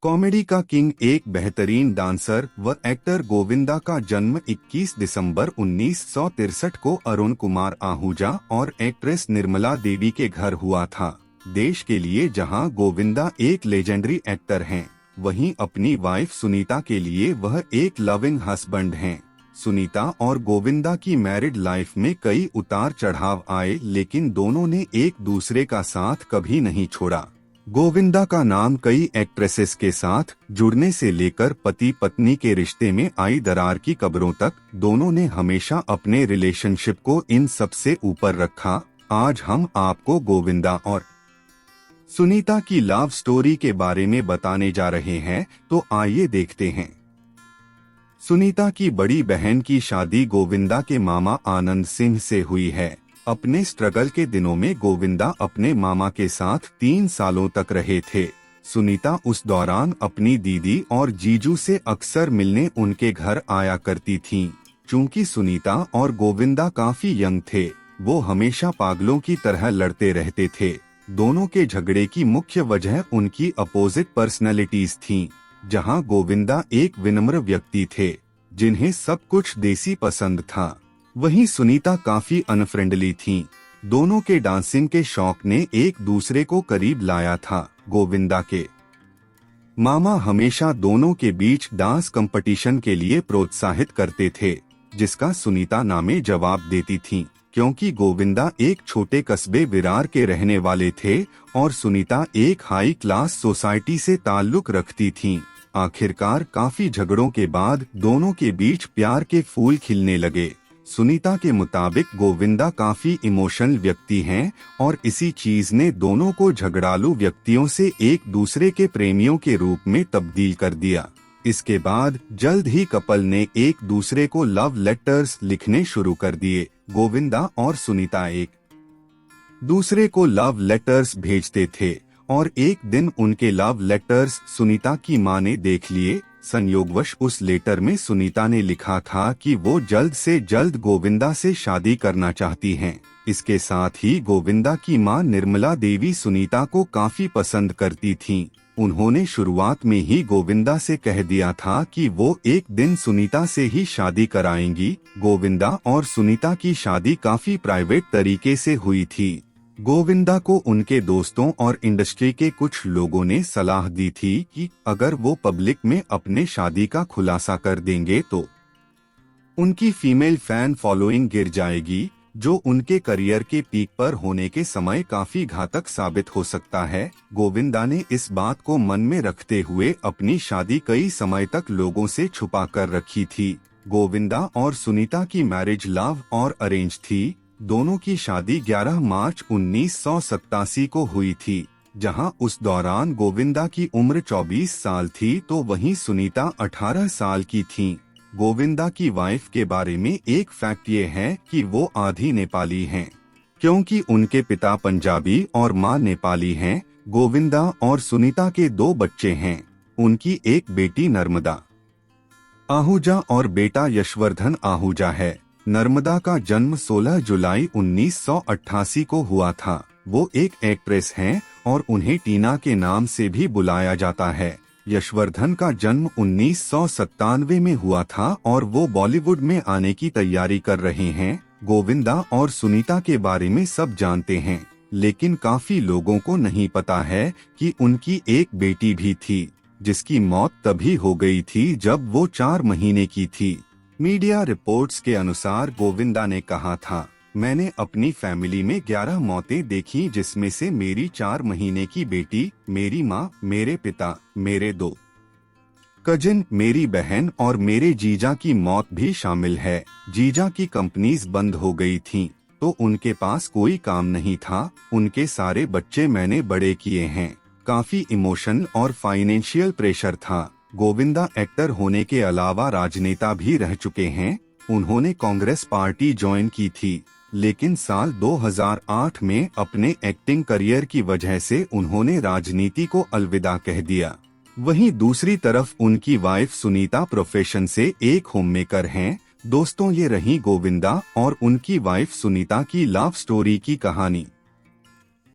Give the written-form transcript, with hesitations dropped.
Comedy का king एक बेहतरीन डांसर व एक्टर गोविंदा का जन्म 21 दिसंबर 1963 को अरुण कुमार आहूजा और एक्ट्रेस निर्मला देवी के घर हुआ था। देश के लिए जहां गोविंदा एक लेजेंडरी एक्टर हैं, वहीं अपनी वाइफ सुनीता के लिए वह एक लविंग हस्बैंड हैं। सुनीता और गोविंदा की मैरिड लाइफ में कई उतार चढ़ाव आए, लेकिन दोनों ने एक दूसरे का साथ कभी नहीं छोड़ा। गोविंदा का नाम कई एक्ट्रेसेस के साथ जुड़ने से लेकर पति पत्नी के रिश्ते में आई दरार की खबरों तक, दोनों ने हमेशा अपने रिलेशनशिप को इन सबसे ऊपर रखा। आज हम आपको गोविंदा और सुनीता की लव स्टोरी के बारे में बताने जा रहे हैं, तो आइए देखते हैं। सुनीता की बड़ी बहन की शादी गोविंदा के मामा आनंद सिंह से हुई है। अपने स्ट्रगल के दिनों में गोविंदा अपने मामा के साथ 3 सालों तक रहे थे। सुनीता उस दौरान अपनी दीदी और जीजू से अक्सर मिलने उनके घर आया करती थीं। चूंकि सुनीता और गोविंदा काफी यंग थे, वो हमेशा पागलों की तरह लड़ते रहते थे। दोनों के झगड़े की मुख्य वजह उनकी अपोजिट पर्सनैलिटीज थीं। जहां गोविंदा एक विनम्र व्यक्ति थे, जिन्हें सब कुछ देसी पसंद था, वहीं सुनीता काफी अनफ्रेंडली थीं। दोनों के डांसिंग के शौक ने एक दूसरे को करीब लाया था। गोविंदा के मामा हमेशा दोनों के बीच डांस कंपटीशन के लिए प्रोत्साहित करते थे, जिसका सुनीता ना में जवाब देती थीं, क्योंकि गोविंदा एक छोटे कस्बे विरार के रहने वाले थे और सुनीता एक हाई क्लास सोसाइटी से ताल्लुक रखती थीं। आखिरकार काफी झगड़ों के बाद दोनों के बीच प्यार के फूल खिलने लगे। सुनीता के मुताबिक गोविंदा काफी इमोशनल व्यक्ति हैं और इसी चीज ने दोनों को झगड़ालू व्यक्तियों से एक दूसरे के प्रेमियों के रूप में तब्दील कर दिया। इसके बाद जल्द ही कपल ने एक दूसरे को लव लेटर्स लिखने शुरू कर दिए। गोविंदा और सुनीता एक दूसरे को लव लेटर्स भेजते थे और एक दिन उनके लव लेटर्स सुनीता की मां ने देख लिए। संयोगवश उस लेटर में सुनीता ने लिखा था कि वो जल्द से जल्द गोविंदा से शादी करना चाहती हैं। इसके साथ ही गोविंदा की मां निर्मला देवी सुनीता को काफी पसंद करती थीं। उन्होंने शुरुआत में ही गोविंदा से कह दिया था कि वो एक दिन सुनीता से ही शादी कराएंगी। गोविंदा और सुनीता की शादी काफी प्राइवेट तरीके से हुई थी। गोविंदा को उनके दोस्तों और इंडस्ट्री के कुछ लोगों ने सलाह दी थी कि अगर वो पब्लिक में अपने शादी का खुलासा कर देंगे तो उनकी फीमेल फैन फॉलोइंग गिर जाएगी, जो उनके करियर के पीक पर होने के समय काफी घातक साबित हो सकता है। गोविंदा ने इस बात को मन में रखते हुए अपनी शादी कई समय तक लोगों से छुपा कर रखी थी। गोविंदा और सुनीता की मैरिज लव और अरेंज थी। दोनों की शादी 11 मार्च 1987 को हुई थी, जहां उस दौरान गोविंदा की उम्र 24 साल थी, तो वहीं सुनीता 18 साल की थीं। गोविंदा की वाइफ के बारे में एक फैक्ट ये है कि वो आधी नेपाली हैं, क्योंकि उनके पिता पंजाबी और मां नेपाली हैं। गोविंदा और सुनीता के 2 बच्चे हैं। उनकी एक बेटी नर्मदा आहूजा और बेटा यशवर्धन आहूजा है। नर्मदा का जन्म 16 जुलाई 1988 को हुआ था। वो एक एक्ट्रेस हैं और उन्हें टीना के नाम से भी बुलाया जाता है। यशवर्धन का जन्म 1997 में हुआ था और वो बॉलीवुड में आने की तैयारी कर रहे हैं। गोविंदा और सुनीता के बारे में सब जानते हैं, लेकिन काफी लोगों को नहीं पता है कि उनकी एक बेटी भी थी, जिसकी मौत तभी हो गई थी जब वो 4 महीने की थी। मीडिया रिपोर्ट्स के अनुसार गोविंदा ने कहा था, मैंने अपनी फैमिली में 11 मौतें देखी, जिसमें से मेरी 4 महीने की बेटी, मेरी माँ, मेरे पिता, मेरे 2 कजिन, मेरी बहन और मेरे जीजा की मौत भी शामिल है। जीजा की कंपनीज बंद हो गई थीं, तो उनके पास कोई काम नहीं था। उनके सारे बच्चे मैंने बड़े किए हैं। काफी इमोशनल और फाइनेंशियल प्रेशर था। गोविंदा एक्टर होने के अलावा राजनेता भी रह चुके हैं। उन्होंने कांग्रेस पार्टी ज्वाइन की थी, लेकिन साल 2008 में अपने एक्टिंग करियर की वजह से उन्होंने राजनीति को अलविदा कह दिया। वहीं दूसरी तरफ उनकी वाइफ सुनीता प्रोफेशन से एक होममेकर हैं। दोस्तों, ये रही गोविंदा और उनकी वाइफ सुनीता की लव स्टोरी की कहानी।